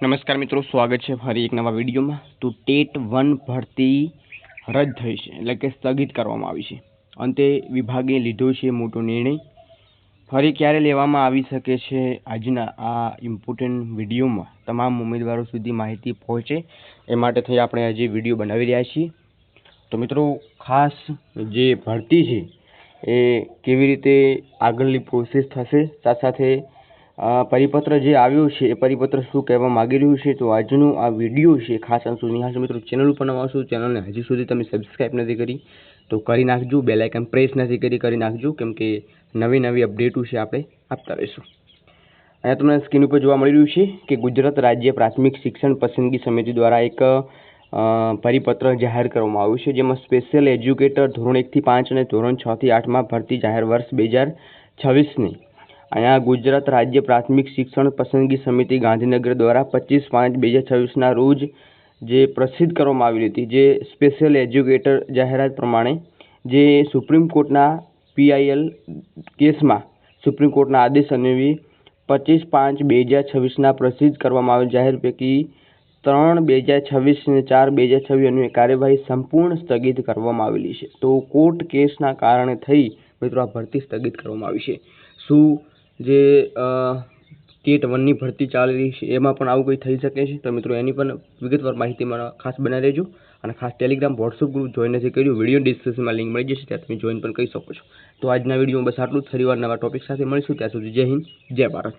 નમસ્કાર મિત્રો, સ્વાગત છે ફરી એક નવા વિડીયોમાં। તો ટેટ 1 ભરતી રદ થઈ છે, એટલે કે સ્થગિત કરવામાં આવી છે। અંતે વિભાગે લીધો છે મોટો નિર્ણય। ફરી ક્યારે લેવામાં આવી શકે છે, આજના આ ઇમ્પોર્ટન્ટ વિડીયોમાં તમામ ઉમેદવારો સુધી માહિતી પહોંચે એ માટે થઈ આપણે આજે વિડીયો બનાવી રહ્યા છીએ। તો મિત્રો, ખાસ જે ભરતી છે એ કેવી રીતે આગળની પ્રોસેસ થશે, સાથે સાથે પરિપત્ર જે આવ્યો છે એ પરિપત્ર શું કહેવા માગી રહ્યું છે, તો આજનો આ વિડીયો છે ખાસ અંત સુધી નિહાળજો। મિત્રો, ચેનલ ઉપર નવા છો, ચેનલને હજી સુધી તમે સબસ્ક્રાઈબ નથી કરી તો કરી નાખજો, બેલ આઇકન પ્રેસ નથી કરી નાખજો, કેમ કે નવી અપડેટો છે આપણે આપતા રહીશું। અહીંયા તમને સ્ક્રીન ઉપર જોવા મળી રહ્યું છે કે ગુજરાત રાજ્ય પ્રાથમિક શિક્ષણ પસંદગી સમિતિ દ્વારા એક પરિપત્ર જાહેર કરવામાં આવ્યું છે, જેમાં સ્પેશિયલ એજ્યુકેટર ધોરણ 1 થી 5 અને ધોરણ 6 થી 8માં ભરતી જાહેર વર્ષ 2026ની અહીંયા ગુજરાત રાજ્ય પ્રાથમિક શિક્ષણ પસંદગી સમિતિ ગાંધીનગર દ્વારા 25/5/2026ના રોજ જે પ્રસિદ્ધ કરવામાં આવેલી હતી, જે સ્પેશિયલ એજ્યુકેટર જાહેરાત પ્રમાણે જે સુપ્રીમ કોર્ટના PIL કેસમાં સુપ્રીમ કોર્ટના આદેશ અન્વયે 25/5/2026ના પ્રસિદ્ધ કરવામાં આવેલ જાહેર પૈકી 3/2026 અને 4/2026 અન્વયે કાર્યવાહી સંપૂર્ણ સ્થગિત કરવામાં આવેલી છે। તો કોર્ટ કેસના કારણે થઈ મિત્રો આ ભરતી સ્થગિત કરવામાં આવી છે। શું જે ટેટ 1ની ભરતી ચાલી રહી છે એમાં પણ આવું કંઈ થઈ શકે છે? તો મિત્રો એની પણ વિગતવાર માહિતી મને ખાસ બનાવી રહેજો, અને ખાસ ટેલિગ્રામ વોટ્સઅપ ગ્રુપ જોઈન નથી કર્યું, વિડીયો ડિસ્ક્રિપ્શનમાં લિંક મળી જશે, ત્યાં તમે જોઈન પણ કરી શકો છો। તો આજના વિડીયોમાં બસ આટલું જ। ફરીવાર નવા ટોપિક સાથે મળીશું, ત્યાં સુધી જય હિન્દ, જય ભારત।